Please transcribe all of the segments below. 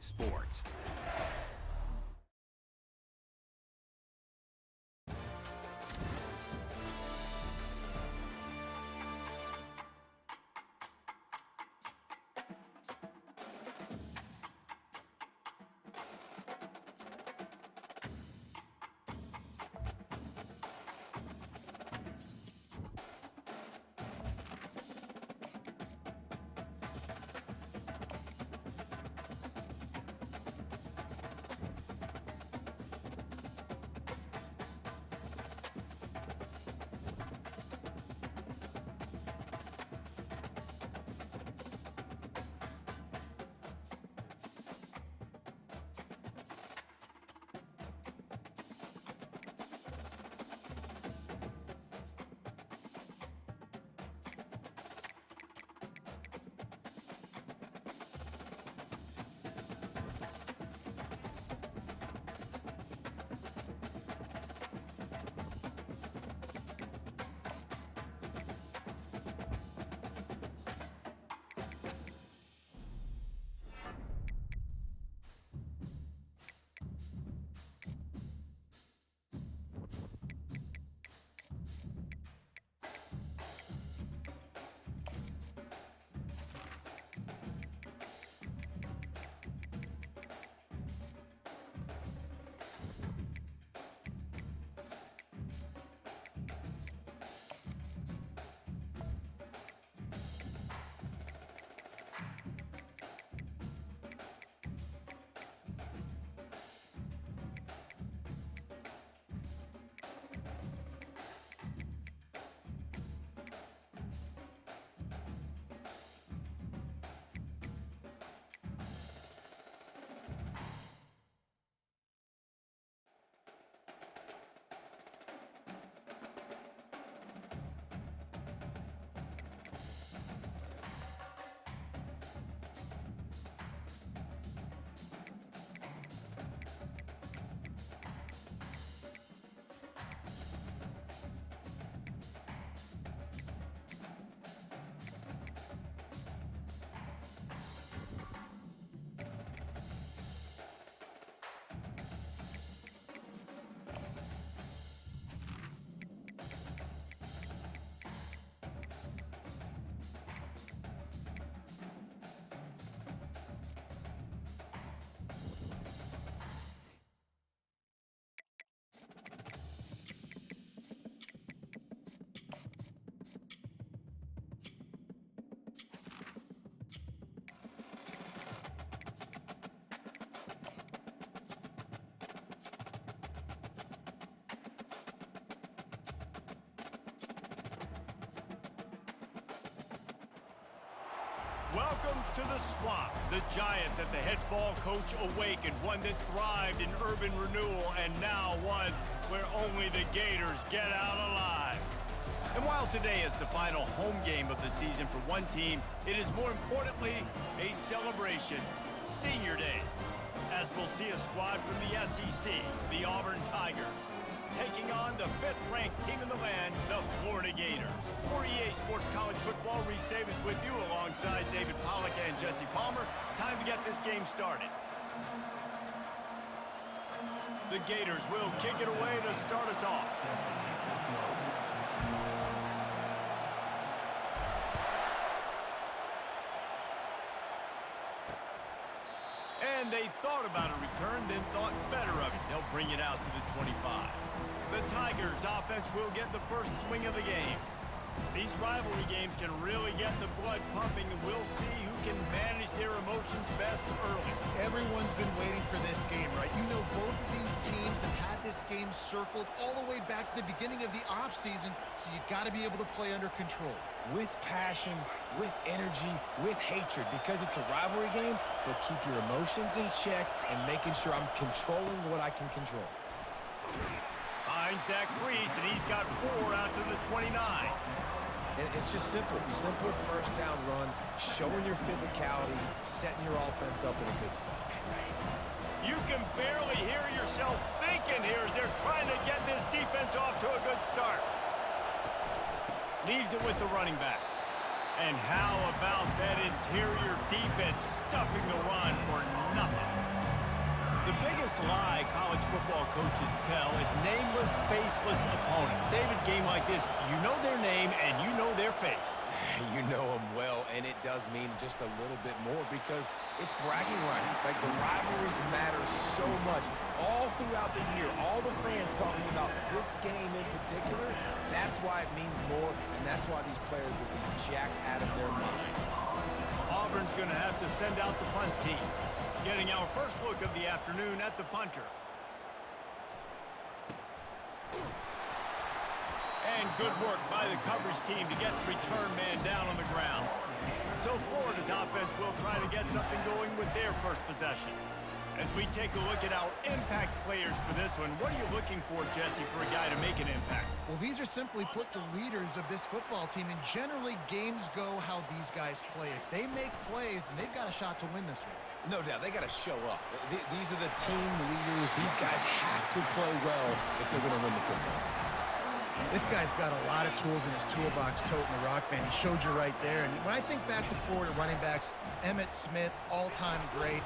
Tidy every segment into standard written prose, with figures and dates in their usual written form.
Sports. Welcome to the Swamp, the giant that the head ball coach awakened, one that thrived in urban renewal, and now one where only the Gators get out alive. And while today is the final home game of the season for one team, it is more importantly a celebration, Senior Day, as we'll see a squad from the SEC, the Auburn Tigers, taking on the 5th-ranked team in the land, the Florida Gators. For EA Sports College Football, Reese Davis with you alongside David Pollack and Jesse Palmer. Time to get this game started. The Gators will kick it away to start us off. And they thought about a return, then thought better of it. They'll bring it out to the 25. The Tigers offense will get the first swing of the game. These rivalry games can really get the blood pumping, and we'll see who can manage their emotions best early. Everyone's been waiting for this game, right? You know, both of these teams have had this game circled all the way back to the beginning of the offseason, so you got to be able to play under control. With passion, with energy, with hatred, because it's a rivalry game, but keep your emotions in check and making sure I'm controlling what I can control. Finds Zach Priest, and he's got 4 out to the 29. And it's just simple first down run, showing your physicality, setting your offense up in a good spot. You can barely hear yourself thinking here as they're trying to get this defense off to a good start. Leaves it with the running back. And how about that interior defense stuffing the run for nothing? The biggest lie college football coaches tell is nameless, faceless opponent. David, game like this, you know their name and you know their face. You know them well, and it does mean just a little bit more because it's bragging rights. Like, the rivalries matter so much all throughout the year. All the fans talking about this game in particular, that's why it means more, and that's why these players will be jacked out of their minds. Auburn's going to have to send out the punt team. Getting our first look of the afternoon at the punter. And good work by the coverage team to get the return man down on the ground. So Florida's offense will try to get something going with their first possession. As we take a look at our impact players for this one, what are you looking for, Jesse, for a guy to make an impact? Well, these are simply put the leaders of this football team, and generally games go how these guys play. If they make plays, then they've got a shot to win this one. No doubt, they got to show up. These are the team leaders. These guys have to play well if they're going to win the football game. This guy's got a lot of tools in his toolbox toting the rock, man. He showed you right there. And when I think back to Florida running backs, Emmitt Smith, all-time great.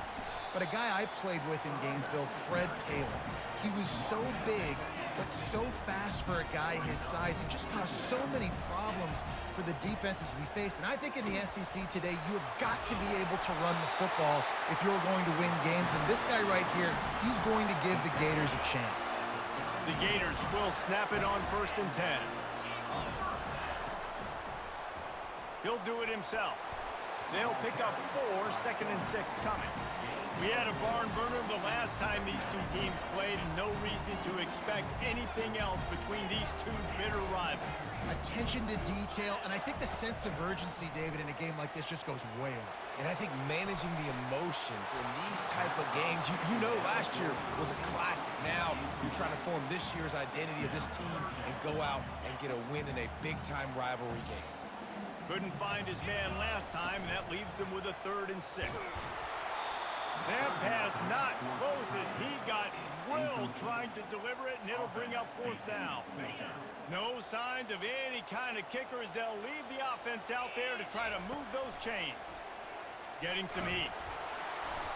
But a guy I played with in Gainesville, Fred Taylor. He was so big, but so fast for a guy his size. He just caused so many problems for the defenses we face. And I think in the SEC today, you have got to be able to run the football if you're going to win games. And this guy right here, he's going to give the Gators a chance. The Gators will snap it on 1st and 10. He'll do it himself. They'll pick up 4, 2nd and 6 coming. We had a barn burner the last time these two teams played, and no reason to expect anything else between these two bitter rivals. Attention to detail, and I think the sense of urgency, David, in a game like this just goes way up. And I think managing the emotions in these type of games, you know last year was a classic. Now you're trying to form this year's identity of this team and go out and get a win in a big-time rivalry game. Couldn't find his man last time, and that leaves him with a 3rd and 6. That pass not close as he got drilled trying to deliver it, and it'll bring up 4th down. No signs of any kind of kicker as they'll leave the offense out there to try to move those chains. Getting some heat.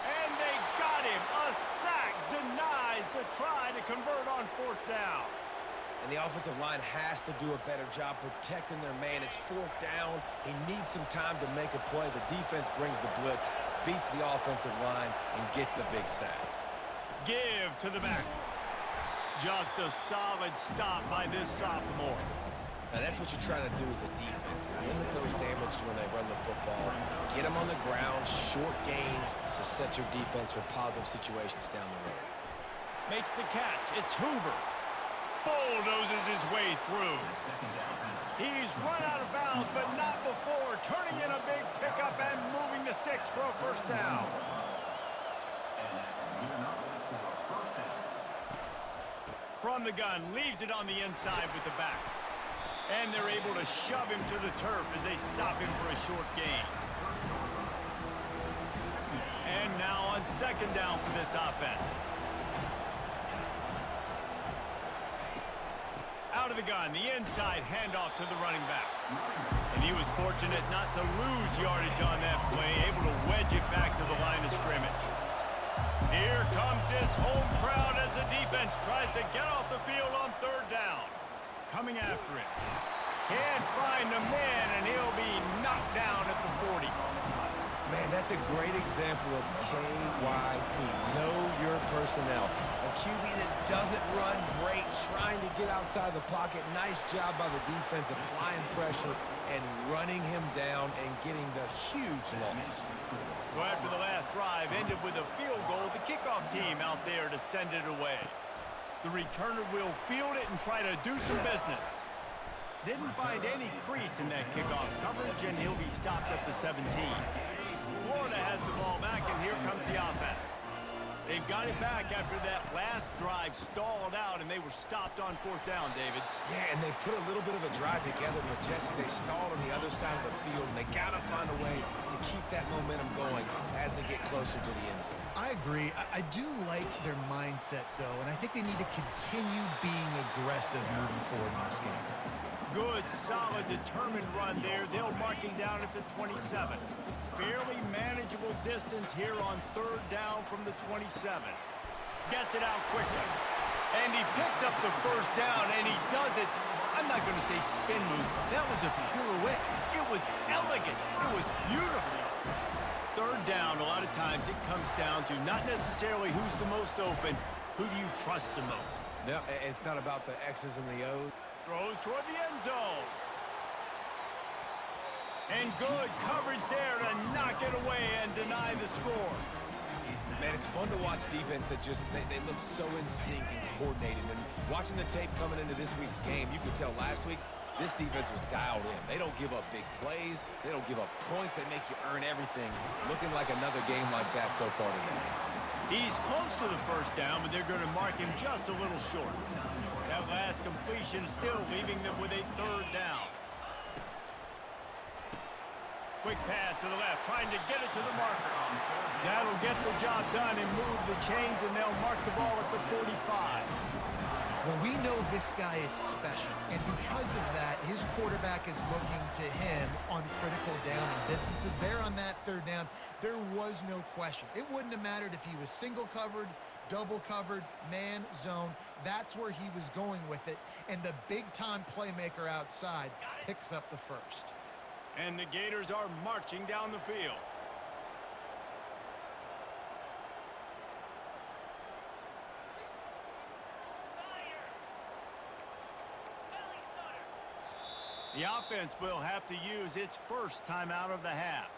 And they got him. A sack denies the try to convert on 4th down. And the offensive line has to do a better job protecting their man. It's 4th down. He needs some time to make a play. The defense brings the blitz, beats the offensive line, and gets the big sack. Give to the back. Just a solid stop by this sophomore. Now that's what you're trying to do as a defense. Limit those damages when they run the football. Get them on the ground, short gains to set your defense for positive situations down the road. Makes the catch. It's Hoover. Bulldozes his way through. He's run out of bounds, but not before turning in a big pickup and moving the sticks for a 1st down. From the gun, leaves it on the inside with the back. And they're able to shove him to the turf as they stop him for a short gain. And now on 2nd down for this offense. Out of the gun, the inside handoff to the running back. And he was fortunate not to lose yardage on that play, able to wedge it back to the line of scrimmage. Here comes this home crowd as the defense tries to get off the field on 3rd down. Coming after it. Can't find the man, and he'll be knocked down at the 40. Man, that's a great example of KYP. Know your personnel. A QB that doesn't run great, trying to get outside the pocket. Nice job by the defense applying pressure and running him down and getting the huge loss. So after the last drive ended with a field goal, the kickoff team out there to send it away. The returner will field it and try to do some business. Didn't find any crease in that kickoff coverage, and he'll be stopped at the 17. Florida has the ball back, and here comes the offense. They've got it back after that last drive stalled out, and they were stopped on 4th down, David. Yeah, and they put a little bit of a drive together, but Jesse, they stalled on the other side of the field, and they got to find a way to keep that momentum going as they get closer to the end zone. I agree. I do like their mindset, though, and I think they need to continue being aggressive moving forward in this game. Good, solid, determined run there. They'll mark him down at the 27. Fairly manageable distance here on third down from the 27. Gets it out quickly. And he picks up the first down, and he does it. I'm not going to say spin move. That was a pirouette. It was elegant. It was beautiful. Third down, a lot of times it comes down to not necessarily who's the most open, who do you trust the most? No, it's not about the X's and the O's. Throws toward the end zone. And good coverage there to knock it away and deny the score. Man, it's fun to watch defense that just, they look so in sync and coordinated. And watching the tape coming into this week's game, you could tell last week, this defense was dialed in. They don't give up big plays. They don't give up points. They make you earn everything. Looking like another game like that so far today. He's close to the first down, but they're going to mark him just a little short. That last completion still leaving them with a third down. Quick pass to the left, trying to get it to the marker. That'll get the job done and move the chains, and they'll mark the ball at the 45. Well, we know this guy is special, and because of that, his quarterback is looking to him on critical down and distances. There on that third down, there was no question. It wouldn't have mattered if he was single covered, double covered, man, zone. That's where he was going with it, and the big-time playmaker outside picks up the first. And the Gators are marching down the field. The offense will have to use its first timeout of the half.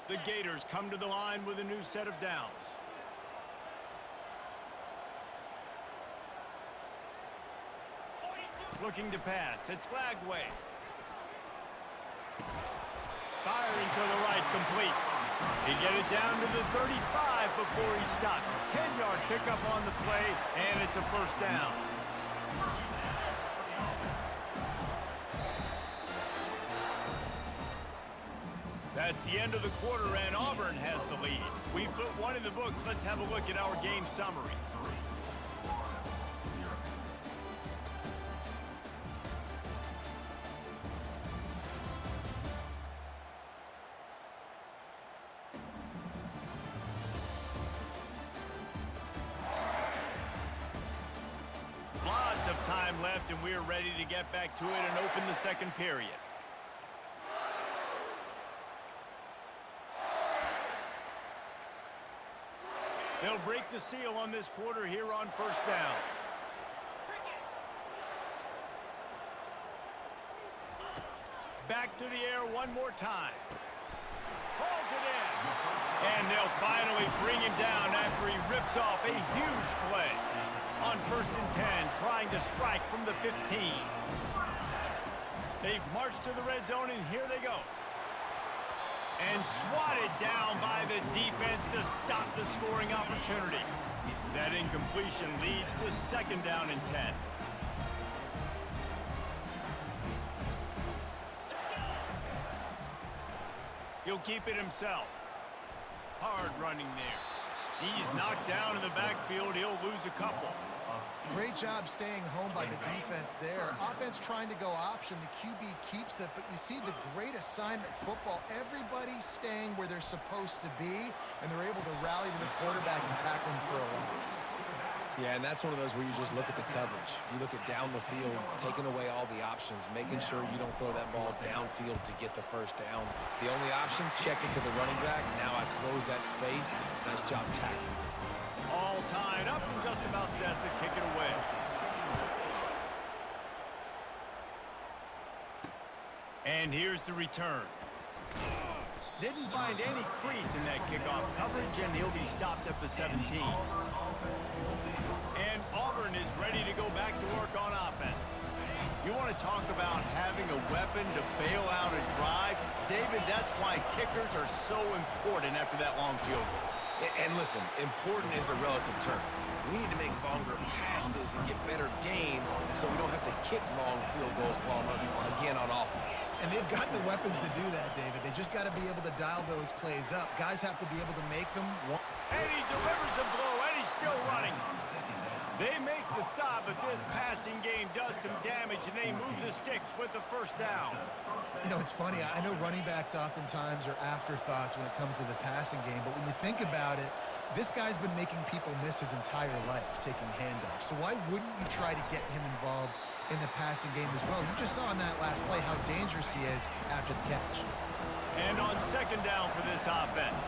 The Gators come to the line with a new set of downs. Looking to pass. It's Lagway. Firing to the right, complete. He get it down to the 35 before he stopped. 10-yard pickup on the play, and it's a first down. That's the end of the quarter, and Auburn has the lead. We've put one in the books. Let's have a look at our game summary. Lots of time left, and we're ready to get back to it and open the second period. They'll break the seal on this quarter here on first down. Back to the air one more time. Hauls it in. And they'll finally bring him down after he rips off a huge play. On 1st and 10, trying to strike from the 15. They've marched to the red zone, and here they go. And swatted down by the defense to stop the scoring opportunity. That incompletion leads to 2nd down and 10. He'll keep it himself. Hard running there. He's knocked down in the backfield. He'll lose a couple. Great job staying home by the defense there. Offense trying to go option. The QB keeps it, but you see the great assignment football. Everybody's staying where they're supposed to be, and they're able to rally to the quarterback and tackle him for a loss. Yeah, and that's one of those where you just look at the coverage. You look at down the field, taking away all the options, making sure you don't throw that ball downfield to get the first down. The only option, check it to the running back. Now I close that space. Nice job tackling. All tied up and just about set to kick it away. And here's the return. Didn't find any crease in that kickoff coverage, and he'll be stopped at the 17. And Auburn is ready to go back to work on offense. You want to talk about having a weapon to bail out a drive? David, that's why kickers are so important after that long field goal. And listen, important is a relative term. We need to make longer passes and get better gains so we don't have to kick long field goals, Palmer, again on offense. And they've got the weapons to do that, David. They just got to be able to dial those plays up. Guys have to be able to make them. And he delivers the blow, and he's still running. They make the stop, but this passing game does some damage, and they move the sticks with the first down. You know, it's funny. I know running backs oftentimes are afterthoughts when it comes to the passing game, but when you think about it, this guy's been making people miss his entire life taking handoffs. So why wouldn't you try to get him involved in the passing game as well? You just saw in that last play how dangerous he is after the catch. And on second down for this offense.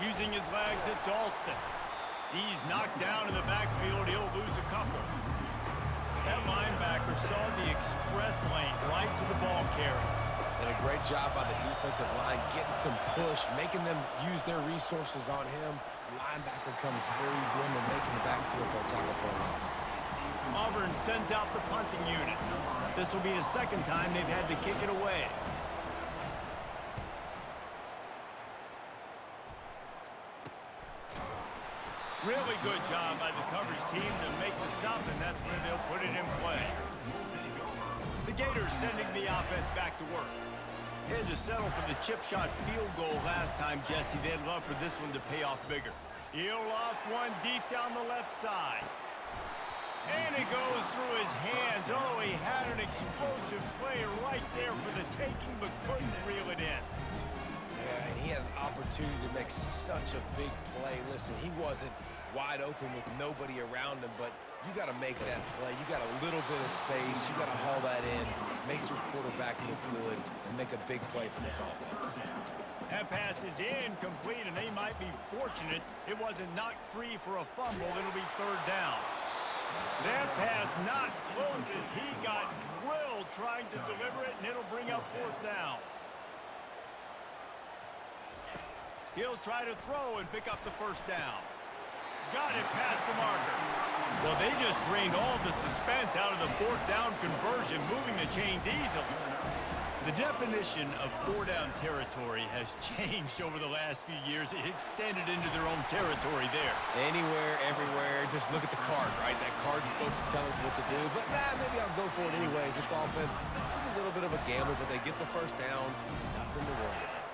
Using his legs, it's Alston. He's knocked down in the backfield. He'll lose a couple. That linebacker saw the express lane right to the ball carrier. And a great job by the defensive line, getting some push, making them use their resources on him. Linebacker comes free, Blum making the backfield for a tackle for a loss. Auburn sends out the punting unit. This will be the second time they've had to kick it away. Really good job by the coverage team to make the stop, and that's where they'll put it in play. The Gators sending the offense back to work. They had to settle for the chip shot field goal last time, Jesse. They'd love for this one to pay off bigger. He'll loft one deep down the left side. And it goes through his hands. Oh, he had an explosive play right there for the taking, but couldn't reel it in. Yeah, and he had an opportunity to make such a big play. Listen, he wasn't wide open with nobody around him, but you got to make that play. You got a little bit of space. You got to haul that in, make your quarterback look good, and make a big play for this offense. That pass is incomplete, and they might be fortunate it wasn't knocked free for a fumble. It'll be third down. That pass not closes. He got drilled trying to deliver it, and it'll bring up fourth down. He'll try to throw and pick up the first down. Got it past the marker. Well, they just drained all the suspense out of the fourth down conversion, moving the chains easily. The definition of four-down territory has changed over the last few years. It extended into their own territory there. Anywhere, everywhere, just look at the card, right? That card's supposed to tell us what to do, but maybe I'll go for it anyways. This offense took a little bit of a gamble, but they get the first down. Nothing to worry about.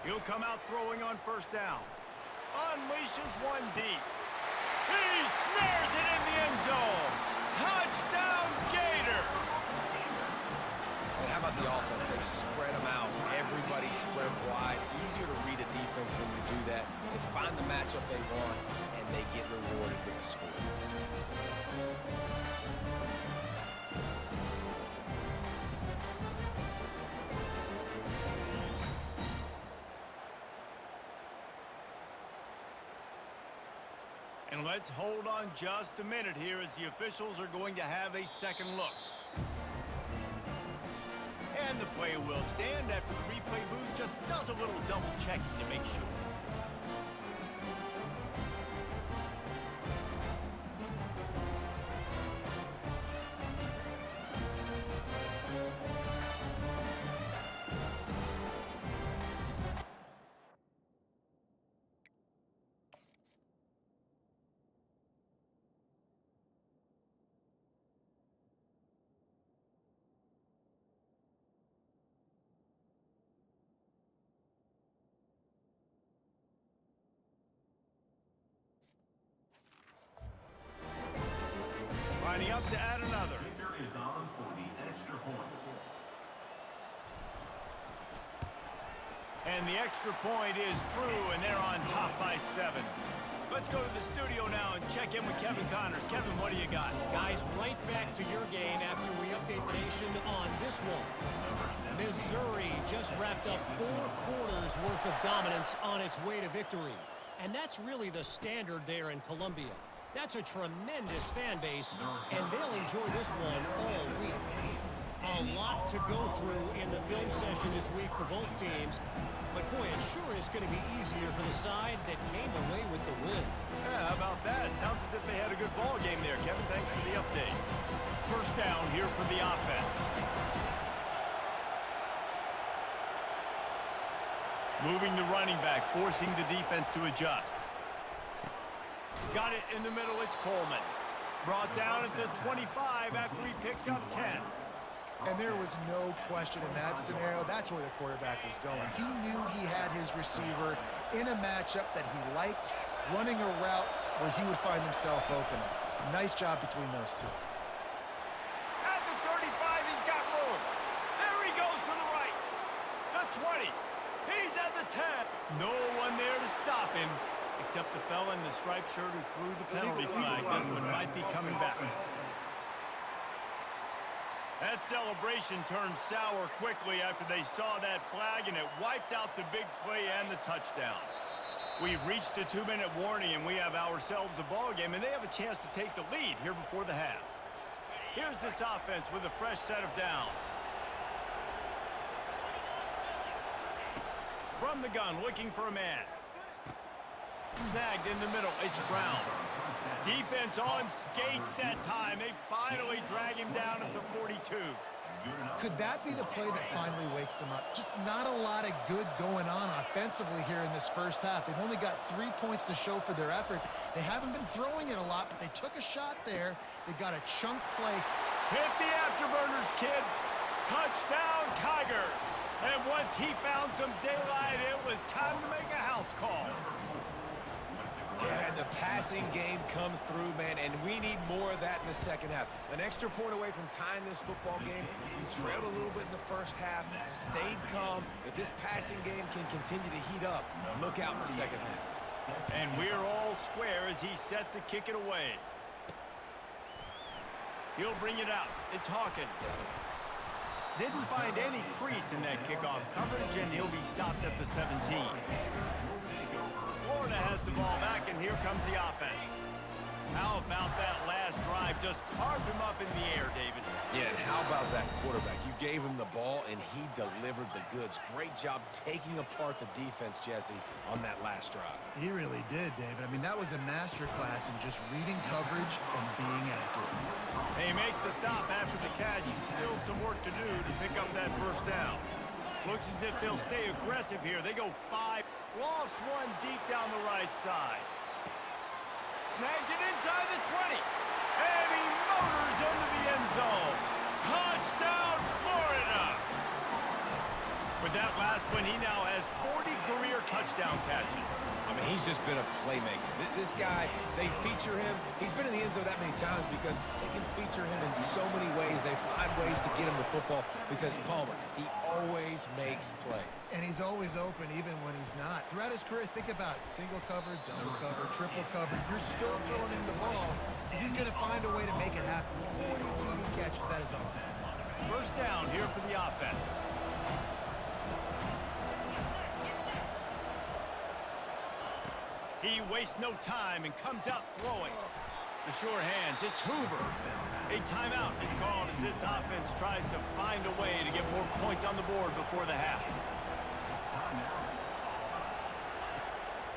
He'll come out throwing on first down. Unleashes one deep. He snares it in the end zone. Touchdown, Gators! And how about the offense? They spread them out. Everybody spread wide. Easier to read a defense when you do that. They find the matchup they want, and they get rewarded with a score. And let's hold on just a minute here as the officials are going to have a second look. And the play will stand after the replay booth just does a little double checking to make sure. Lining up to add another. Is on for the extra point. And the extra point is true, and they're on top by 7. Let's go to the studio now and check in with Kevin Connors. Kevin, what do you got? Guys, right back to your game after we update the nation on this one. Missouri just wrapped up 4 quarters worth of dominance on its way to victory. And that's really the standard there in Columbia. That's a tremendous fan base, and they'll enjoy this one all week. A lot to go through in the film session this week for both teams, but boy, it sure is going to be easier for the side that came away with the win. Yeah, how about that? Sounds as if they had a good ball game there. Kevin, thanks for the update. First down here for the offense. Moving the running back, forcing the defense to adjust. Got it in the middle, it's Coleman. Brought down at the 25 after he picked up 10. And there was no question in that scenario. That's where the quarterback was going. He knew he had his receiver in a matchup that he liked, running a route where he would find himself open. Nice job between those two. At the 35, he's got room. There he goes to the right. The 20. He's at the 10. No one there to stop him, except the fella in the striped shirt who threw the penalty flag. This one might be coming back. That celebration turned sour quickly after they saw that flag, and it wiped out the big play and the touchdown. We've reached the 2-minute warning, and we have ourselves a ball game, and they have a chance to take the lead here before the half. Here's this offense with a fresh set of downs. From the gun, looking for a man. Snagged in the middle, it's Brown. Defense on skates that time. They finally drag him down at the 42. Could that be the play that finally wakes them up? Just not a lot of good going on offensively here in this first half. They've only got 3 points to show for their efforts. They haven't been throwing it a lot, but they took a shot there. They got a chunk play. Hit the afterburners, kid. Touchdown, Tigers. And once he found some daylight, it was time to make a house call. Yeah, and the passing game comes through, man, and we need more of that in the second half. An extra point away from tying this football game. We trailed a little bit in the first half, stayed calm. If this passing game can continue to heat up, look out in the second half. And we're all square as he's set to kick it away. He'll bring it out. It's Hawkins. Didn't find any crease in that kickoff coverage, and he'll be stopped at the 17. Florida has the ball back, and here comes the offense. How about that last drive? Just carved him up in the air, David. Yeah, and how about that quarterback? You gave him the ball, and he delivered the goods. Great job taking apart the defense, Jesse, on that last drive. He really did, David. I mean, that was a masterclass in just reading coverage and being accurate. They make the stop after the catch. Still some work to do to pick up that first down. Looks as if they'll stay aggressive here. They go 5. Lost one deep down the right side. Snags it inside the 20. And he motors into the end zone. Touchdown, Florida! With that last one, he now has 40 career touchdown catches. I mean, he's just been a playmaker. This guy, they feature him. He's been in the end zone that many times because they can feature him in so many ways. They find ways to get him the football because Palmer, he always makes plays. And he's always open even when he's not. Throughout his career, think about single cover, double cover, triple cover. You're still throwing him the ball because he's going to find a way to make it happen. 40 TD catches, that is awesome. First down here for the offense. He wastes no time and comes out throwing. The sure hands, it's Hoover. A timeout is called as this offense tries to find a way to get more points on the board before the half.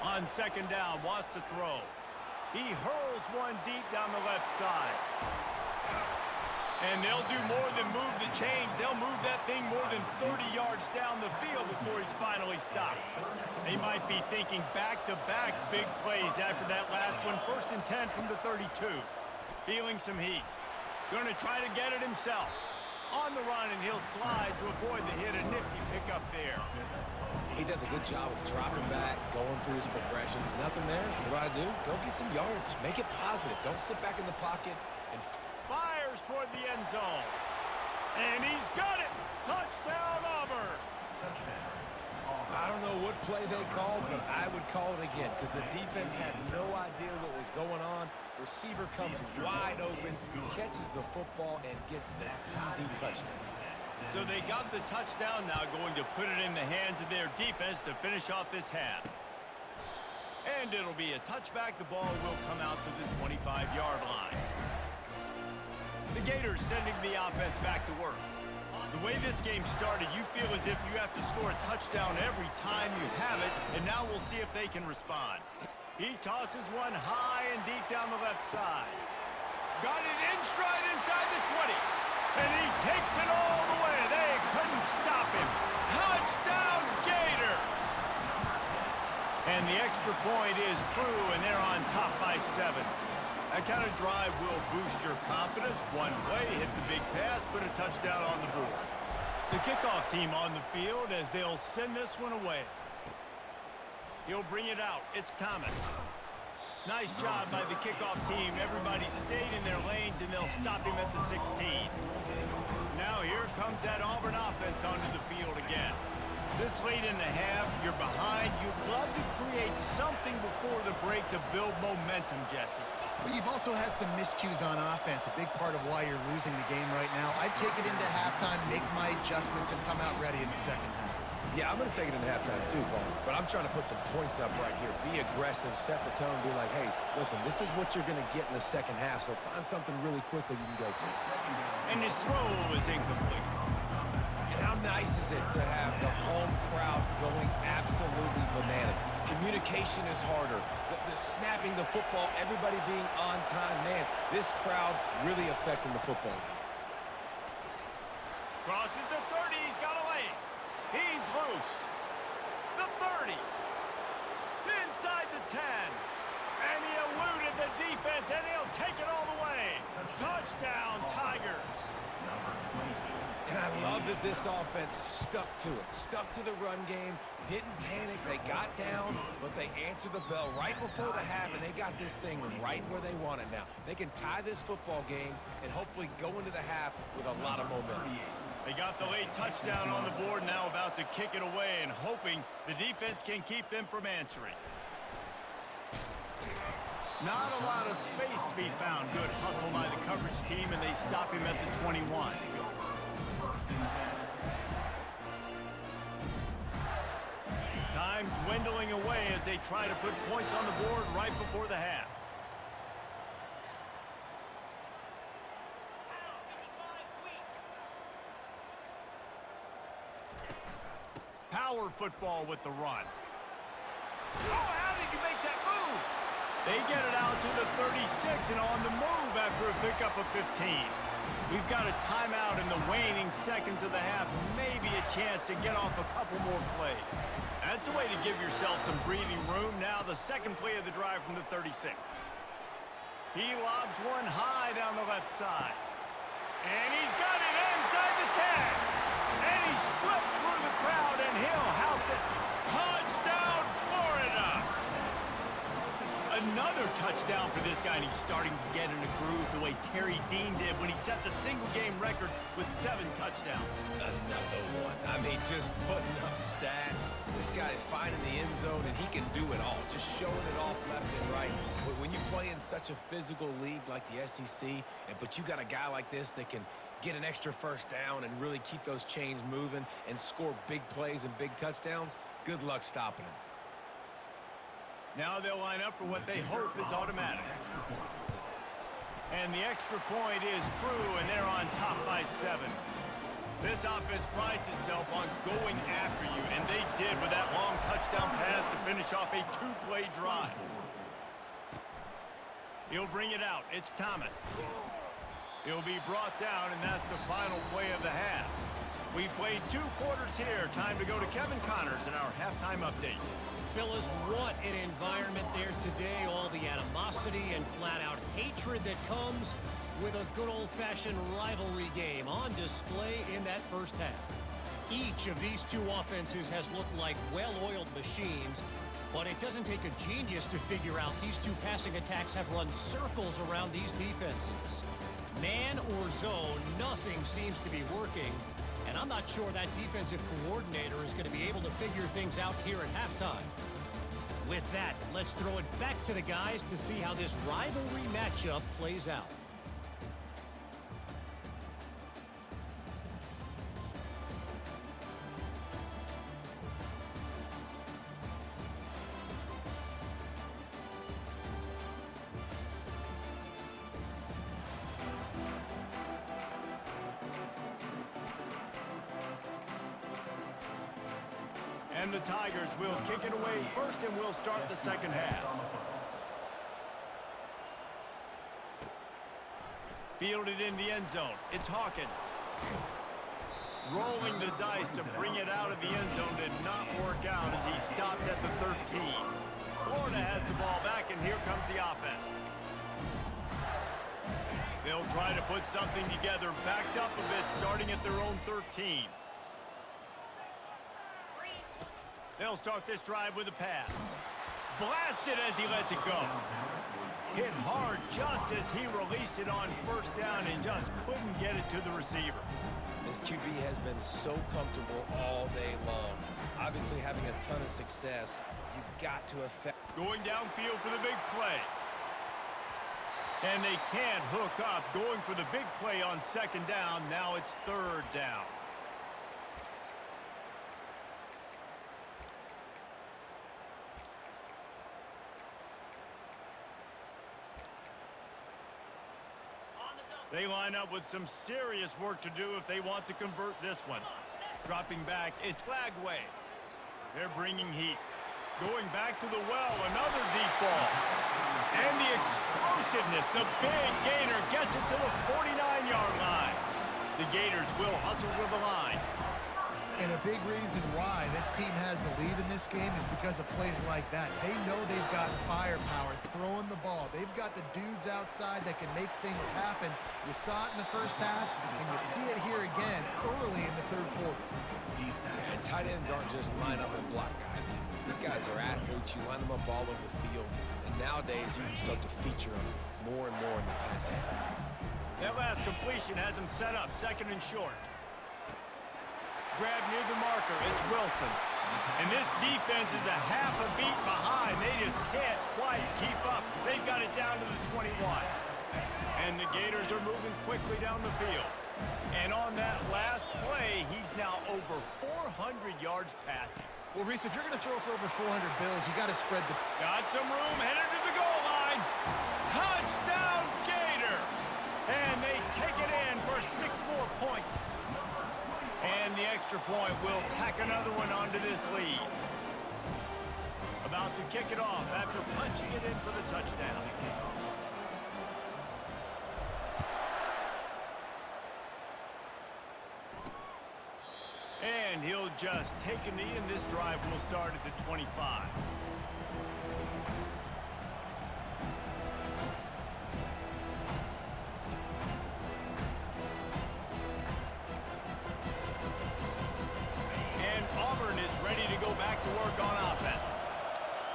On second down, wants to throw. He hurls one deep down the left side. And they'll do more than move the chains. They'll move that thing more than 30 yards down the field before he's finally stopped. They might be thinking back-to-back big plays after that last one. 1st and 10 from the 32. Feeling some heat. Gonna try to get it himself. On the run, and he'll slide to avoid the hit. A nifty pickup there. He does a good job of dropping back, going through his progressions. Nothing there. What do I do? Go get some yards. Make it positive. Don't sit back in the pocket and fires toward the end zone. And he's got it. Touchdown, Auburn. I don't know what play they called, but I would call it again because the defense had no idea what was going on. Receiver comes wide open, catches the football, and gets the easy touchdown. So they got the touchdown, now going to put it in the hands of their defense to finish off this half. And it'll be a touchback. The ball will come out to the 25-yard line. The Gators sending the offense back to work. The way this game started, you feel as if you have to score a touchdown every time you have it, and now we'll see if they can respond. He tosses one high and deep down the left side. Got it in stride inside the 20. And he takes it all the way. They couldn't stop him. Touchdown, Gators! And the extra point is true, and they're on top by 7. That kind of drive will boost your confidence. One way, hit the big pass, put a touchdown on the board. The kickoff team on the field as they'll send this one away. He'll bring it out. It's Thomas. Nice job by the kickoff team. Everybody stayed in their lanes, and they'll stop him at the 16. Now here comes that Auburn offense onto the field again. This late in the half, you're behind. You'd love to create something before the break to build momentum, Jesse. But you've also had some miscues on offense, a big part of why you're losing the game right now. I'd take it into halftime, make my adjustments, and come out ready in the second half. Yeah, I'm going to take it into halftime too, Paul. But I'm trying to put some points up right here. Be aggressive, set the tone, be like, hey, listen, this is what you're going to get in the second half, so find something really quickly you can go to. And his throw is incomplete. And how nice is it to have the home crowd going absolutely bananas? Communication is harder. The snapping the football, everybody being on time. Man, this crowd really affecting the football game. Crosses the 30. He's got away. He's loose. The 30. Inside the 10. And he eluded the defense, and he'll take it all the way. Touchdown, Tigers. And I love that this offense stuck to it, stuck to the run game, didn't panic. They got down, but they answered the bell right before the half, and they got this thing right where they want it now. They can tie this football game and hopefully go into the half with a lot of momentum. They got the late touchdown on the board, now about to kick it away and hoping the defense can keep them from answering. Not a lot of space to be found. Good hustle by the coverage team, and they stop him at the 21. Time dwindling away as they try to put points on the board right before the half. Power football with the run. Oh, how did you make that move? They get it out to the 36 and on the move after a pickup of 15. We've got a timeout in the waning seconds of the half. Maybe a chance to get off a couple more plays. That's a way to give yourself some breathing room. Now the second play of the drive from the 36. He lobs one high down the left side. And he's got it inside the 10. And he slipped through the crowd, and he'll house it. Touchdown, Florida! Another touchdown for this guy, and he's starting to get in a groove the way Terry Dean did when he set the single-game record with 7 touchdowns. Another one. I mean, just putting up stats. This guy's finding the end zone, and he can do it all. Just showing it off left and right. But when you play in such a physical league like the SEC, but you got a guy like this that can get an extra first down and really keep those chains moving and score big plays and big touchdowns, good luck stopping him. Now they'll line up for what they hope is automatic. And the extra point is true, and they're on top by 7. This offense prides itself on going after you, and they did with that long touchdown pass to finish off a 2-play drive. He'll bring it out. It's Thomas. He'll be brought down, and that's the final play of the half. We've played 2 quarters here. Time to go to Kevin Connors in our halftime update. Fellas, what an environment there today. All the animosity and flat-out hatred that comes with a good old-fashioned rivalry game on display in that first half. Each of these 2 offenses has looked like well-oiled machines, but it doesn't take a genius to figure out these 2 passing attacks have run circles around these defenses. Man or zone, nothing seems to be working. And I'm not sure that defensive coordinator is going to be able to figure things out here at halftime. With that, let's throw it back to the guys to see how this rivalry matchup plays out. And the Tigers will kick it away first, and we'll start the second half. Fielded in the end zone. It's Hawkins. Rolling the dice to bring it out of the end zone did not work out as he stopped at the 13. Florida has the ball back, and here comes the offense. They'll try to put something together, backed up a bit, starting at their own 13. They'll start this drive with a pass. Blasted as he lets it go. Hit hard just as he released it on first down and just couldn't get it to the receiver. This QB has been so comfortable all day long. Obviously having a ton of success. You've got to affect. Going downfield for the big play. And they can't hook up. Going for the big play on second down. Now it's third down. They line up with some serious work to do if they want to convert this one. Dropping back, it's Lagway. They're bringing heat. Going back to the well, another deep ball. And the explosiveness, the big gainer gets it to the 49-yard line. The Gators will hustle to the line. And a big reason why this team has the lead in this game is because of plays like that. They know they've got firepower throwing the ball. They've got the dudes outside that can make things happen. You saw it in the first half, and you see it here again early in the third quarter. And tight ends aren't just line up and block guys. These guys are athletes. You line them up all over the field. And nowadays, you can start to feature them more and more in the passing game. That last completion has them set up second and short. Grab near the marker, it's Wilson. And this defense is a half a beat behind. They just can't quite keep up. They've got it down to the 21. And the Gators are moving quickly down the field. And on that last play, he's now over 400 yards passing. Well, Reese, if you're going to throw for over 400 bills, you got to spread the... Got some room, headed to the goal line. Touchdown, Gator! And they take it in for 6 more points. And the extra point will tack another one onto this lead. About to kick it off after punching it in for the touchdown. And he'll just take a knee, and this drive will start at the 25. Back to work on offense.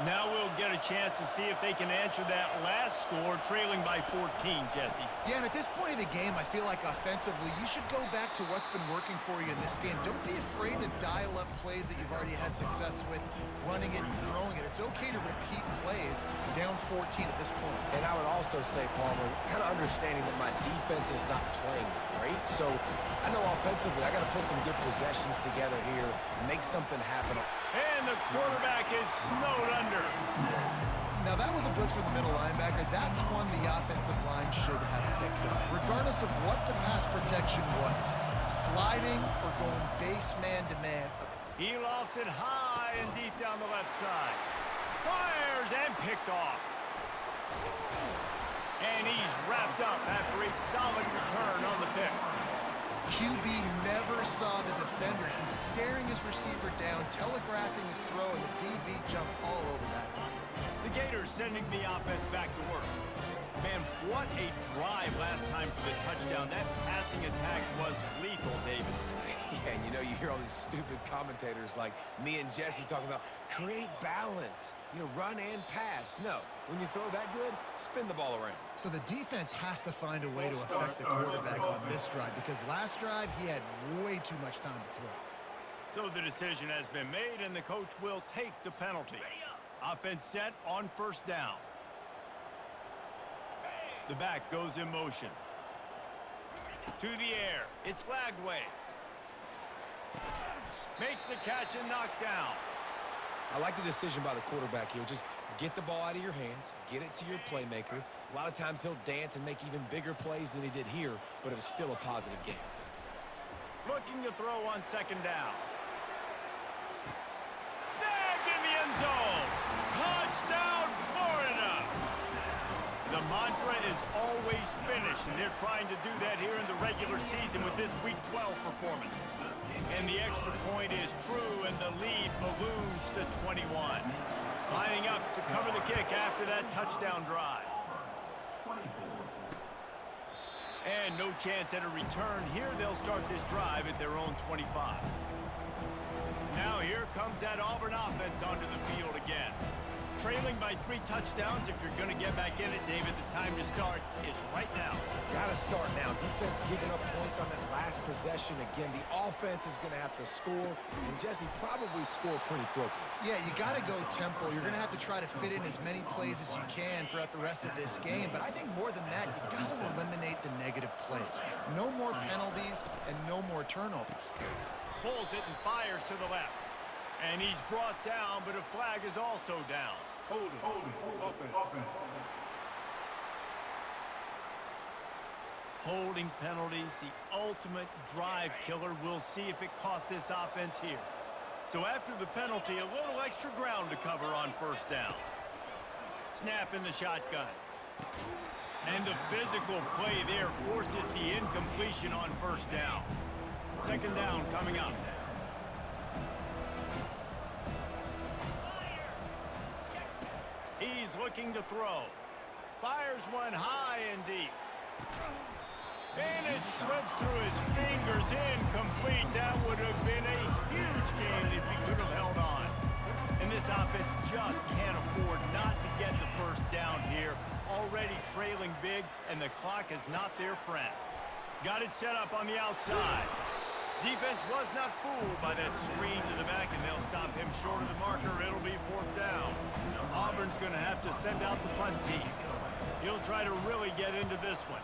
Now we'll get a chance to see if they can answer that last score, trailing by 14, Jesse. Yeah, and at this point of the game, I feel like offensively, you should go back to what's been working for you in this game. Don't be afraid to dial up plays that you've already had success with, running it and throwing it. It's okay to repeat plays down 14 at this point. And I would also say, Palmer, kind of understanding that my defense is not playing great, so I know offensively I got to put some good possessions together here, make something happen. And the quarterback is snowed under. Now that was a blitz from the middle linebacker. That's one the offensive line should have picked up. Regardless of what the pass protection was, sliding or going base man-to-man. He lofts it high and deep down the left side. Fires and picked off. And he's wrapped up after a solid return on the pick. QB never saw the defender. He's staring his receiver down, telegraphing his throw, and the DB jumped all over that. The Gators sending the offense back to work. Man, what a drive last time for the touchdown. That passing attack was lethal, David. Yeah, and you know, you hear all these stupid commentators like me and Jesse talking about create balance, you know, run and pass. No, when you throw that good, spin the ball around. So the defense has to find a way to affect the quarterback on this drive, because last drive he had way too much time to throw. So the decision has been made, and the coach will take the penalty. Offense set on first down. The back goes in motion. To the air, it's Lagway. Makes the catch and knocked down. I like the decision by the quarterback here. Just get the ball out of your hands, get it to your playmaker. A lot of times he'll dance and make even bigger plays than he did here, but it was still a positive game. Looking to throw on second down. Snagged in the end zone. Touchdown, Florida. The mantra is always finish, and they're trying to do that here in the regular season with this Week 12 performance. And the extra point is true, and the lead balloons to 21. Lining up to cover the kick after that touchdown drive. And no chance at a return here. They'll start this drive at their own 25. Now here comes that Auburn offense onto the field again. Trailing by 3 touchdowns. If you're going to get back in it, David, the time to start is right now. Gotta start now. Defense giving up points on that last possession. Again, the offense is going to have to score, and Jesse probably score pretty quickly. Yeah, you got to go tempo. You're going to have to try to fit in as many plays as you can throughout the rest of this game. But I think more than that, you got to eliminate the negative plays. No more penalties and no more turnovers. Pulls it and fires to the left. And he's brought down, but a flag is also down. Holding penalties, the ultimate drive killer. We'll see if it costs this offense here. So after the penalty, a little extra ground to cover on first down. Snap in the shotgun. And the physical play there forces the incompletion on first down. Second down coming up. He's looking to throw. Fires one high and deep. And it slips through his fingers, incomplete. That would have been a huge game if he could have held on. And this offense just can't afford not to get the first down here. Already trailing big, and the clock is not their friend. Got it set up on the outside. Defense was not fooled by that screen to the back, and they'll stop him short of the marker. It'll be fourth down. Auburn's going to have to send out the punt team. He'll try to really get into this one.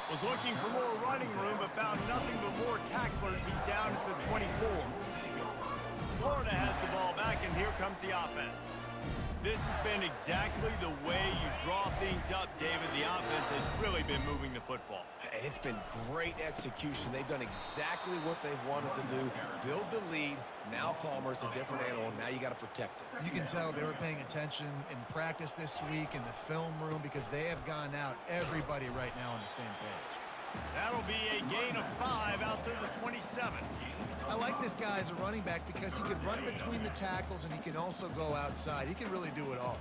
Was looking for more running room, but found nothing but more tacklers. He's down at the 24. Florida has the ball back, and here comes the offense. This has been exactly the way you draw things up, David. The offense has really been moving the football. And it's been great execution. They've done exactly what they've wanted to do. Build the lead. Now Palmer's a different animal. Now you got to protect it. You can tell they were paying attention in practice this week in the film room because they have gone out, everybody right now on the same page. That'll be a gain of 5 out to the 27. I like this guy as a running back because he can run between the tackles and he can also go outside. He can really do it all.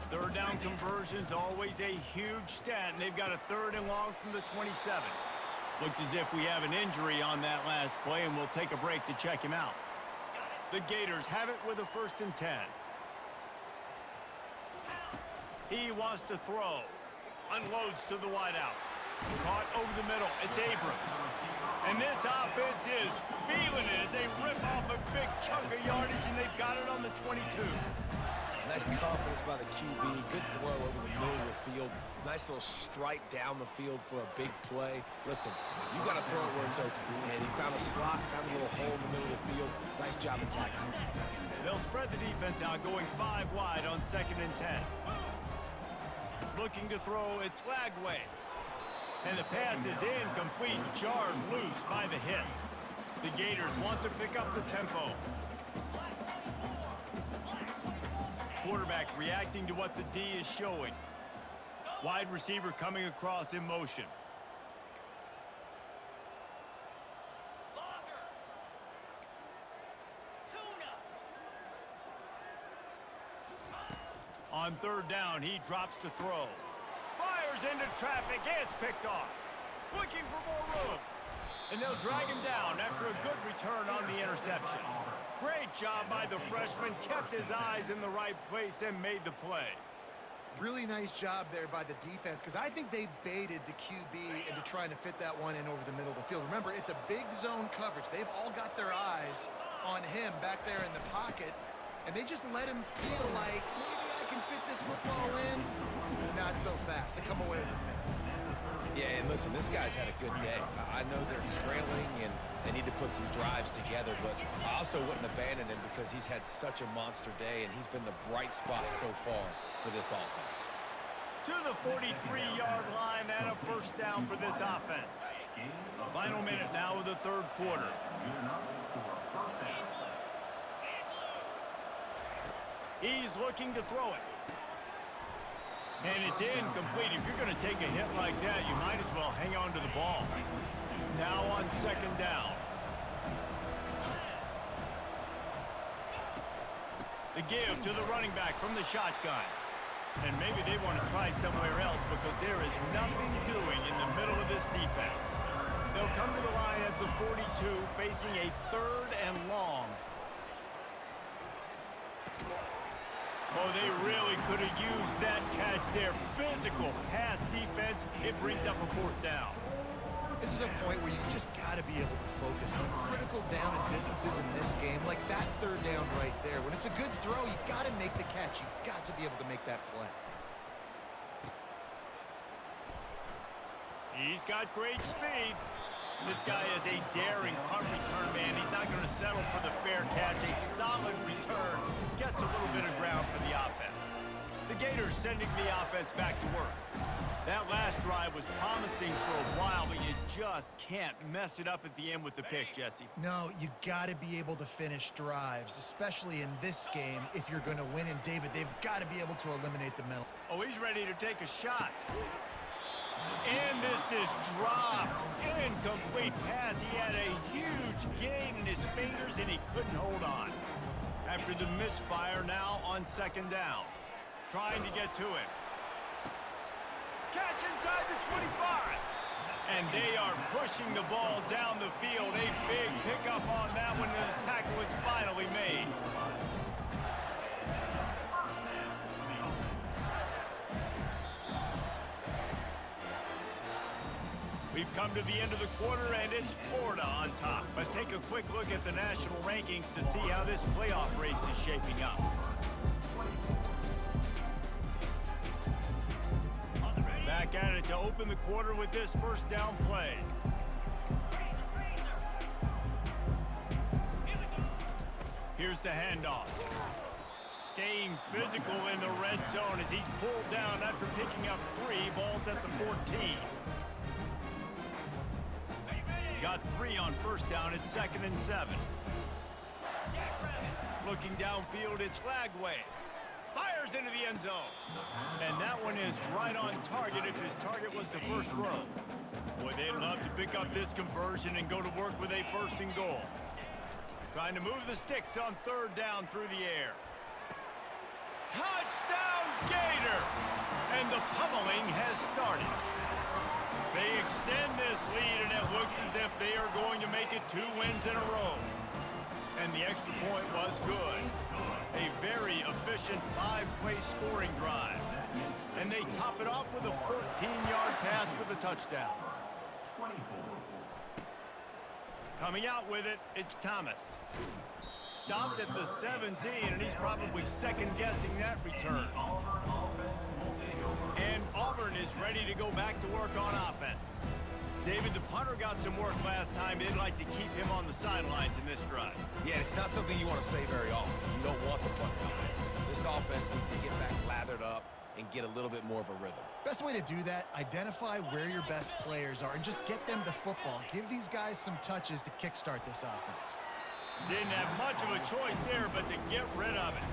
Third down conversion's always a huge stat, and they've got a 3rd and long from the 27. Looks as if we have an injury on that last play, and we'll take a break to check him out. The Gators have it with a 1st and 10. He wants to throw. Unloads to the wideout. Caught over the middle. It's Abrams. And this offense is feeling it as they rip off a big chunk of yardage, and they've got it on the 22. Nice confidence by the QB. Good throw over the middle of the field. Nice little strike down the field for a big play. Listen, you got to throw it where it's open. And he found a slot, found a little hole in the middle of the field. Nice job attacking. They'll spread the defense out, going 5 wide on 2nd and 10. Looking to throw, it's Lagway. And the pass is incomplete, jarred loose by the hit. The Gators want to pick up the tempo. Quarterback reacting to what the D is showing. Wide receiver coming across in motion. On 3rd down, he drops to throw. Fires into traffic, it's picked off. Looking for more room. And they'll drag him down after a good return on the interception. Great job by the freshman, kept his eyes in the right place and made the play. Really nice job there by the defense because I think they baited the QB into trying to fit that one in over the middle of the field. Remember, it's a big zone coverage. They've all got their eyes on him back there in the pocket, and they just let him feel like, maybe I can fit this football in. Not so fast. They come away with the pick. Yeah, and listen, this guy's had a good day. I know they're trailing and they need to put some drives together, but I also wouldn't abandon him because he's had such a monster day and he's been the bright spot so far for this offense. To the 43-yard line and a 1st down for this offense. Final minute now of the 3rd quarter. He's looking to throw it. And it's incomplete. If you're going to take a hit like that, you might as well hang on to the ball. Now on 2nd down. The give to the running back from the shotgun. And maybe they want to try somewhere else because there is nothing doing in the middle of this defense. They'll come to the line at the 42, facing a 3rd and long. Oh, they really could have used that catch there. Physical pass defense. It brings up a 4th down. This is a point where you just got to be able to focus on critical down and distances in this game, like that 3rd down right there. When it's a good throw, you got to make the catch. You got to be able to make that play. He's got great speed. This guy is a daring punt return man. He's not going to settle for the fair catch. A solid return gets a little bit of ground for the offense. The Gators sending the offense back to work. That last drive was promising for a while, but you just can't mess it up at the end with the pick, Jesse. No, you got to be able to finish drives, especially in this game if you're going to win. And David, they've got to be able to eliminate the mental. Oh, he's ready to take a shot. And this is dropped. Incomplete pass. He had a huge gain in his fingers, and he couldn't hold on. After the misfire, now on 2nd down. Trying to get to him. Catch inside the 25. And they are pushing the ball down the field. A big pickup on that one, and the tackle is finally made. We've come to the end of the quarter, and it's Florida on top. Let's take a quick look at the national rankings to see how this playoff race is shaping up. Back at it to open the quarter with this 1st down play. Here's the handoff. Staying physical in the red zone as he's pulled down after picking up 3 balls at the 14. Got 3 on 1st down. It's 2nd and 7. Looking downfield, it's Lagway. Fires into the end zone. And that one is right on target if his target was the 1st row. Boy, they'd love to pick up this conversion and go to work with a 1st and goal. Trying to move the sticks on 3rd down through the air. Touchdown, Gator! And the pummeling has started. They extend this lead, and it looks as if they are going to make it 2 wins in a row. And the extra point was good. A very efficient 5-play scoring drive. And they top it off with a 14-yard pass for the touchdown. Coming out with it, it's Thomas. Stopped at the 17, and he's probably second-guessing that return. And Auburn is ready to go back to work on offense. David, the punter got some work last time. They'd like to keep him on the sidelines in this drive. Yeah, it's not something you want to say very often. You don't want the punter out there. This offense needs to get back lathered up and get a little bit more of a rhythm. Best way to do that, identify where your best players are and just get them the football. Give these guys some touches to kickstart this offense. Didn't have much of a choice there, but to get rid of it.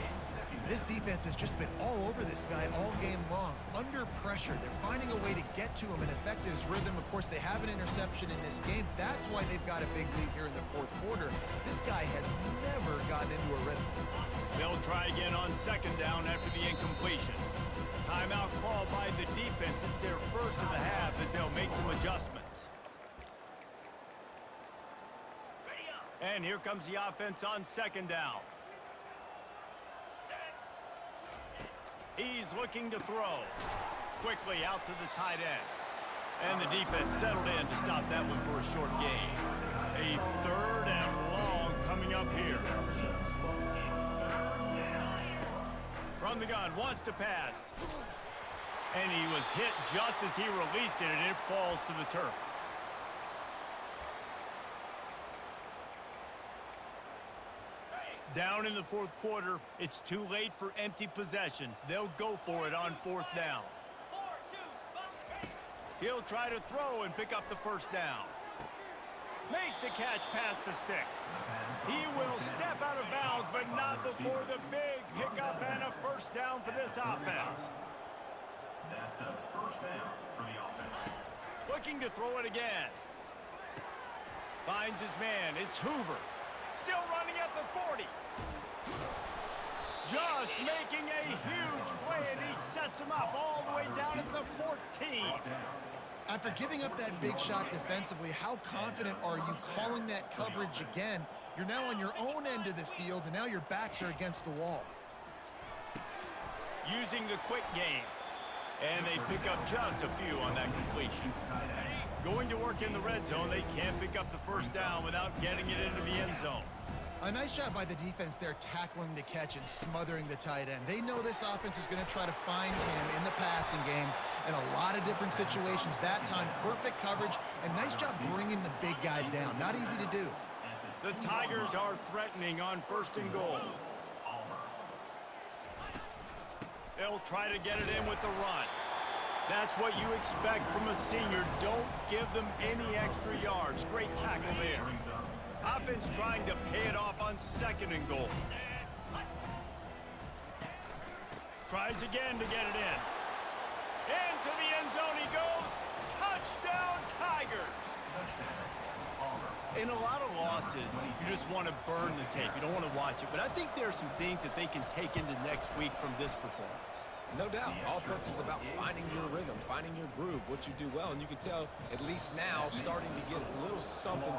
This defense has just been all over this guy all game long. Under pressure, they're finding a way to get to him and affect his rhythm. Of course, they have an interception in this game. That's why they've got a big lead here in the 4th quarter. This guy has never gotten into a rhythm. They'll try again on 2nd down after the incompletion. Timeout called by the defense. It's their 1st of the half as they'll make some adjustments. And here comes the offense on 2nd down. He's looking to throw. Quickly out to the tight end. And the defense settled in to stop that one for a short gain. A 3rd and long coming up here. From the gun, wants to pass. And he was hit just as he released it, and it falls to the turf. Down in the 4th quarter, it's too late for empty possessions. They'll go for it on 4th down. He'll try to throw and pick up the 1st down. Makes a catch past the sticks. He will step out of bounds, but not before the big pickup and a 1st down for this offense. That's a 1st down for the offense. Looking to throw it again. Finds his man. It's Hoover. Still running at the 40. Just making a huge play, and he sets him up all the way down at the 14. After giving up that big shot defensively, how confident are you calling that coverage again? You're now on your own end of the field, and now your backs are against the wall. Using the quick game. And they pick up just a few on that completion. Going to work in the red zone, they can't pick up the first down without getting it into the end zone. A nice job by the defense there tackling the catch and smothering the tight end. They know this offense is going to try to find him in the passing game in a lot of different situations. That time, perfect coverage, and nice job bringing the big guy down. Not easy to do. The Tigers are threatening on 1st and goal. They'll try to get it in with the run. That's what you expect from a senior. Don't give them any extra yards. Great tackle there. Offense trying to pay it off on 2nd and goal. Tries again to get it in. Into the end zone he goes. Touchdown, Tigers. In a lot of losses, you just want to burn the tape. You don't want to watch it. But I think there are some things that they can take into next week from this performance. No doubt. Offense is about finding your rhythm, finding your groove, what you do well. And you can tell, at least now, starting to get a little something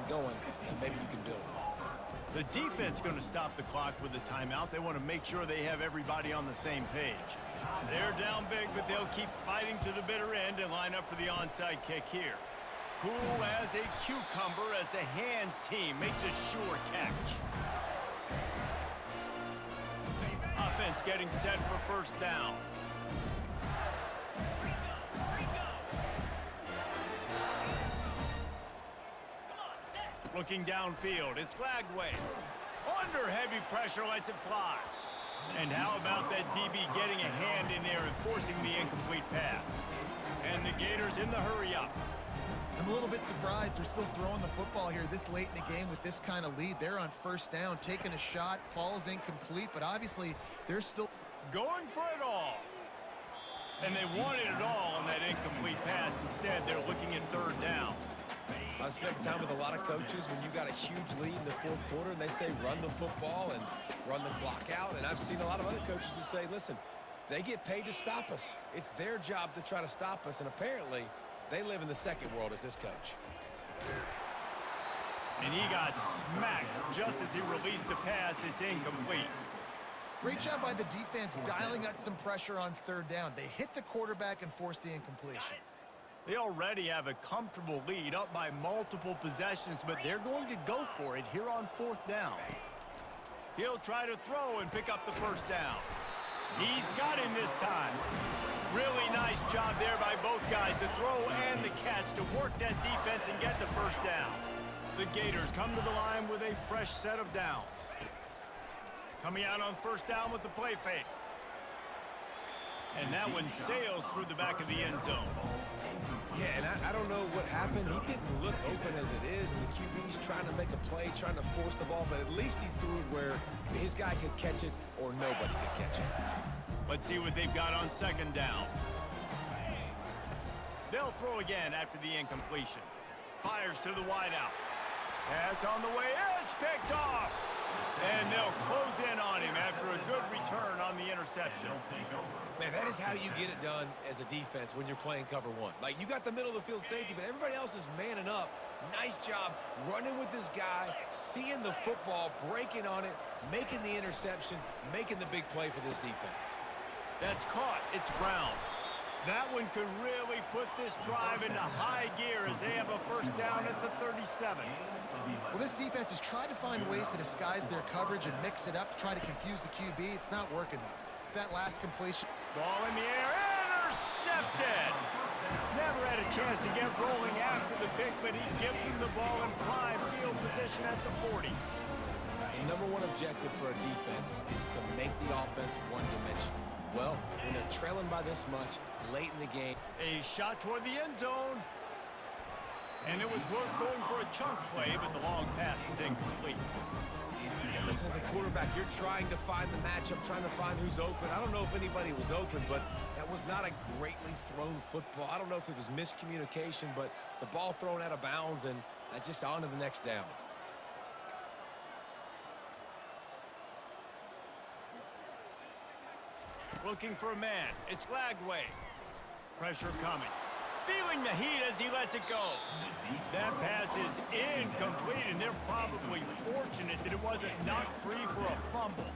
going, and maybe you can build it. The defense going to stop the clock with a timeout. They want to make sure they have everybody on the same page. They're down big, but they'll keep fighting to the bitter end and line up for the onside kick here. Cool as a cucumber as the hands team makes a sure catch. Offense getting set for 1st down. Looking downfield, it's Glagway. Under heavy pressure, lets it fly. And how about that DB getting a hand in there and forcing the incomplete pass? And the Gators in the hurry up. I'm a little bit surprised they're still throwing the football here this late in the game with this kind of lead. They're on 1st down, taking a shot, falls incomplete, but obviously they're still going for it all. And they wanted it all on that incomplete pass. Instead, they're looking at 3rd down. I spent time with a lot of coaches when you got a huge lead in the 4th quarter and they say run the football and run the clock out. And I've seen a lot of other coaches that say, listen, they get paid to stop us. It's their job to try to stop us. And apparently, they live in the second world as this coach. And he got smacked just as he released the pass. It's incomplete. Great job by the defense dialing up some pressure on 3rd down. They hit the quarterback and forced the incompletion. They already have a comfortable lead up by multiple possessions, but they're going to go for it here on 4th down. He'll try to throw and pick up the 1st down. He's got him this time. Really nice job there by both guys to throw and the catch to work that defense and get the 1st down. The Gators come to the line with a fresh set of downs. Coming out on 1st down with the play fake. And that one sails through the back of the end zone. Yeah, and I don't know what happened. He didn't look open as it is, and the QB's trying to make a play, trying to force the ball, but at least he threw it where his guy could catch it or nobody could catch it. Let's see what they've got on 2nd down. They'll throw again after the incompletion. Fires to the wideout. Pass on the way. It's picked off. And they'll close in on him after a good return on the interception. Man, that is how you get it done as a defense when you're playing cover 1. Like, you got the middle of the field safety, but everybody else is manning up. Nice job running with this guy, seeing the football, breaking on it, making the interception, making the big play for this defense. That's caught. It's Brown. That one could really put this drive into high gear as they have a 1st down at the 37. Well, this defense has tried to find ways to disguise their coverage and mix it up to try to confuse the QB. It's not working, though. That last completion. Ball in the air. Intercepted. Never had a chance to get rolling after the pick, but he gives him the ball in prime field position at the 40. The #1 objective for a defense is to make the offense one-dimensional. Well, when they're trailing by this much late in the game. A shot toward the end zone. And it was worth going for a chunk play, but the long pass is incomplete. And listen, as a quarterback, you're trying to find the matchup, trying to find who's open. I don't know if anybody was open, but that was not a greatly thrown football. I don't know if it was miscommunication, but the ball thrown out of bounds and just on to the next down. Looking for a man. It's Lagway. Pressure coming. Feeling the heat as he lets it go. That pass is incomplete, and they're probably fortunate that it wasn't knocked free for a fumble.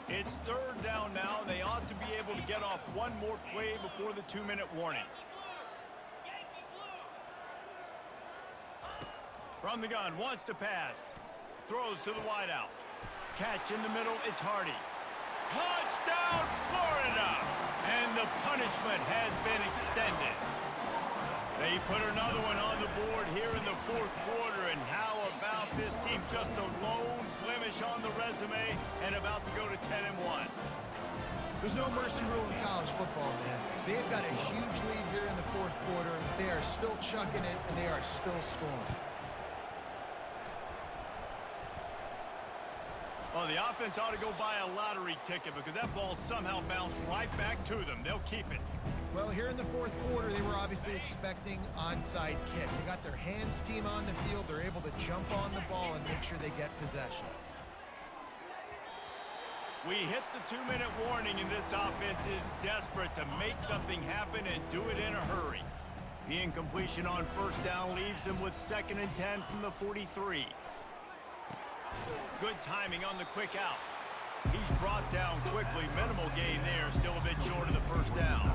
It's third down now. They ought to be able to get off one more play before the 2-minute warning. From the gun, wants to pass. Throws to the wideout. Catch in the middle, it's Hardy. Touchdown, Florida! And the punishment has been extended. They put another one on the board here in the fourth quarter, and how about this team? Just a lone blemish on the resume and about to go to 10-1. There's no mercy rule in college football, man. They've got a huge lead here in the fourth quarter. They are still chucking it, and they are still scoring. Well, the offense ought to go buy a lottery ticket because that ball somehow bounced right back to them. They'll keep it. Well, here in the fourth quarter, they were obviously expecting onside kick. They got their hands team on the field. They're able to jump on the ball and make sure they get possession. We hit the 2-minute warning, and this offense is desperate to make something happen and do it in a hurry. The incompletion on first down leaves them with 2nd and 10 from the 43. Good timing on the quick out. He's brought down quickly. Minimal gain there. Still a bit short of the first down.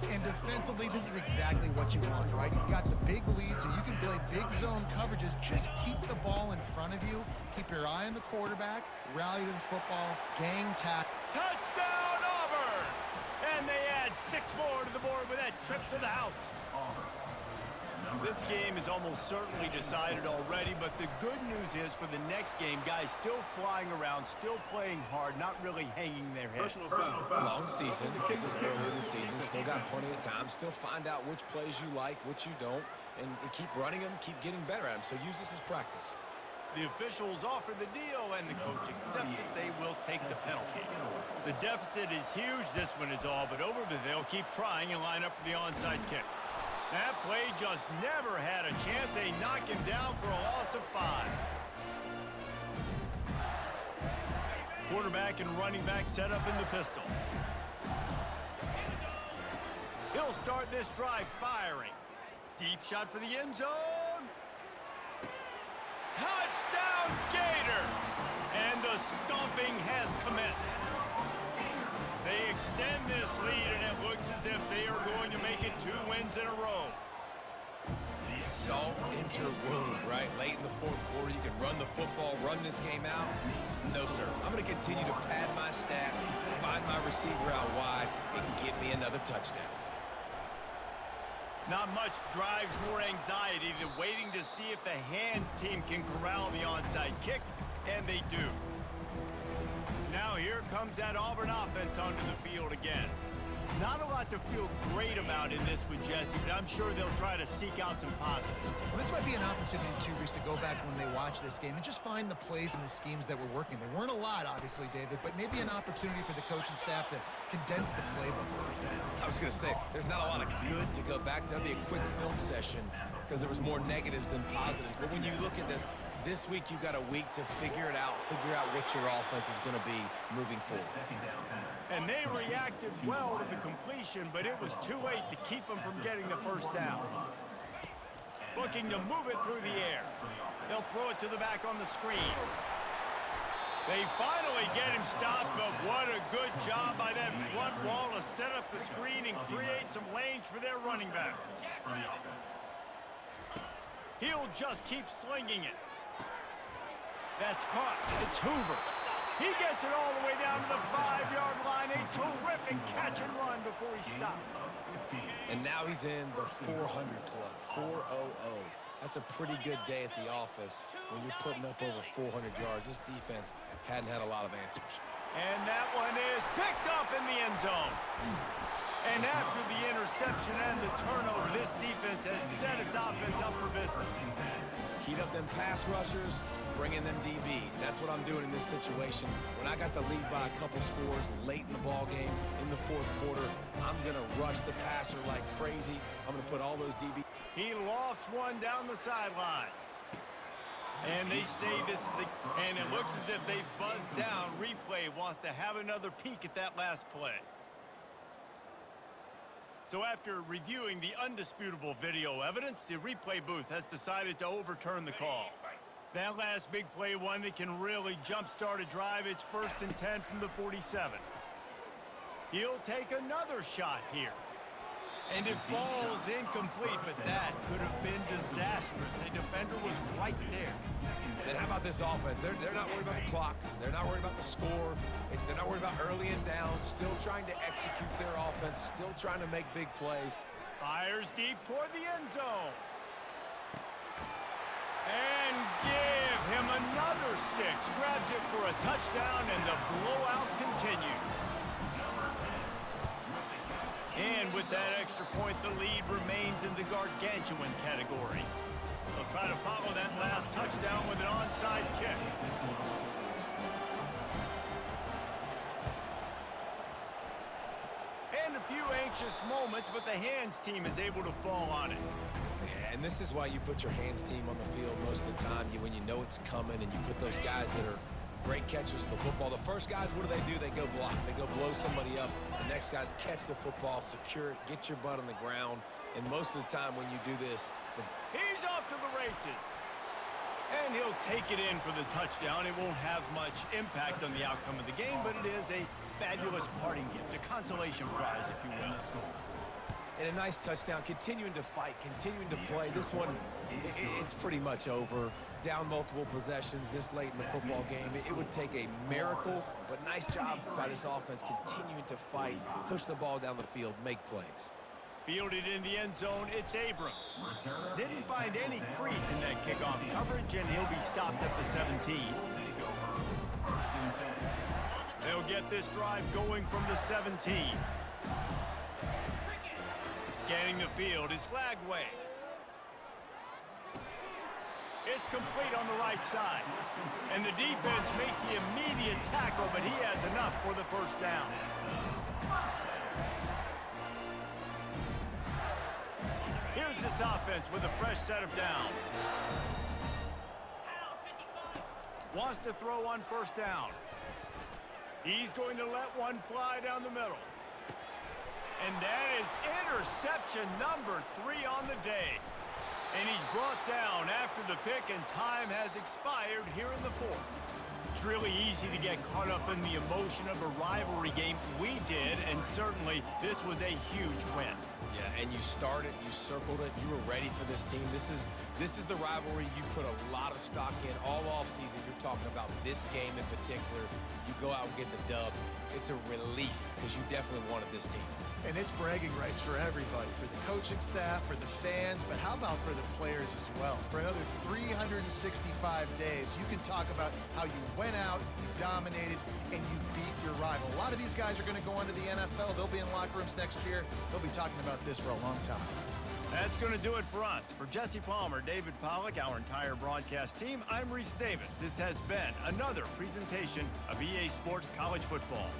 And defensively, this is exactly what you want, right? You got the big lead, so you can play big zone coverages. Just keep the ball in front of you. Keep your eye on the quarterback. Rally to the football. Gang tackle. Touchdown, Auburn! And they add 6 more to the board with that trip to the house. This game is almost certainly decided already, but the good news is for the next game, guys still flying around, still playing hard, not really hanging their heads. Long season. This is early in the season. Still got plenty of time. Still find out which plays you like, which you don't, and keep running them, keep getting better at them. So use this as practice. The officials offer the deal, and the coach accepts it. They will take the penalty. The deficit is huge. This one is all but over, but they'll keep trying and line up for the onside kick. That play just never had a chance. They knock him down for a loss of 5. Quarterback and running back set up in the pistol. He'll start this drive firing. Deep shot for the end zone. Touchdown, Gators! And the stomping has commenced. They extend this lead, and it looks as if they are going to make it 2 wins in a row. Salt into your wound, right? Late in the fourth quarter, you can run the football, run this game out. No, sir. I'm going to continue to pad my stats, find my receiver out wide, and get me another touchdown. Not much drives more anxiety than waiting to see if the hands team can corral the onside kick, and they do. Now here comes that Auburn offense onto the field again. Not a lot to feel great about in this with Jesse, but I'm sure they'll try to seek out some positives. Well, this might be an opportunity, too, Reese, to go back when they watch this game and just find the plays and the schemes that were working. There weren't a lot, obviously, David, but maybe an opportunity for the coaching staff to condense the playbook. I was going to say, there's not a lot of good to go back to. That'd be a quick film session because there was more negatives than positives. But when you look at this week you've got a week to figure it out, figure out what your offense is going to be moving forward. And they reacted well to the completion, but it was too late to keep them from getting the first down. Looking to move it through the air. They'll throw it to the back on the screen. They finally get him stopped, but what a good job by that front wall to set up the screen and create some lanes for their running back. He'll just keep slinging it. That's caught. It's Hoover. He gets it all the way down to the 5-yard line. A terrific catch and run before he stopped. And now he's in the 400 club, 400. That's a pretty good day at the office when you're putting up over 400 yards. This defense hadn't had a lot of answers. And that one is picked off in the end zone. And after the interception and the turnover, this defense has set its offense up for business. Heat up them pass rushers, bring in them DBs. That's what I'm doing in this situation. When I got the lead by a couple scores late in the ball game, in the fourth quarter, I'm going to rush the passer like crazy. I'm going to put all those DBs. He lofts one down the sideline. And they say this is and it looks as if they've buzzed down. Replay wants to have another peek at that last play. So after reviewing the undisputable video evidence, the replay booth has decided to overturn the call. That last big play, one that can really jump-start a drive. It's 1st and 10 from the 47. He'll take another shot here. And it falls incomplete, but that could have been disastrous. The defender was right there. And how about this offense? They're not worried about the clock. They're not worried about the score. They're not worried about early and down. Still trying to execute their offense. Still trying to make big plays. Fires deep toward the end zone. And give him another 6. Grabs it for a touchdown, and the blowout continues. And with that extra point, the lead remains in the gargantuan category. They'll try to follow that last touchdown with an onside kick. And a few anxious moments, but the hands team is able to fall on it. Yeah, and this is why you put your hands team on the field most of the time. When you know it's coming, and you put those guys that are great catchers of the football. The first guys, what do? They go block. They go blow somebody up. The next guys catch the football, secure it, get your butt on the ground. And most of the time when you do this, he's off to the races. And he'll take it in for the touchdown. It won't have much impact on the outcome of the game, but it is a fabulous parting gift, a consolation prize, if you will. And a nice touchdown, continuing to fight, continuing to play. This one, it's pretty much over. Down multiple possessions this late in the football game. It would take a miracle, but nice job by this offense continuing to fight, push the ball down the field, make plays. Fielded in the end zone, it's Abrams. Didn't find any crease in that kickoff coverage, and he'll be stopped at the 17. They'll get this drive going from the 17. Scanning the field, it's Lagway. It's complete on the right side. And the defense makes the immediate tackle, but he has enough for the first down. Here's this offense with a fresh set of downs. Wants to throw on first down. He's going to let one fly down the middle. And that is interception number 3 on the day. And he's brought down after the pick, and time has expired here in the 4th. It's really easy to get caught up in the emotion of a rivalry game. We did, and certainly this was a huge win. Yeah, and you started, you circled it, you were ready for this team. This is the rivalry you put a lot of stock in all offseason. You're talking about this game in particular. You go out and get the dub. It's a relief because you definitely wanted this team. And it's bragging rights for everybody, for the coaching staff, for the fans, but how about for the players as well? For another 365 days, you can talk about how you went out, you dominated, and you beat your rival. A lot of these guys are going to go into the NFL. They'll be in locker rooms next year. They'll be talking about this for a long time. That's going to do it for us. For Jesse Palmer, David Pollack, our entire broadcast team, I'm Reese Davis. This has been another presentation of EA Sports College Football.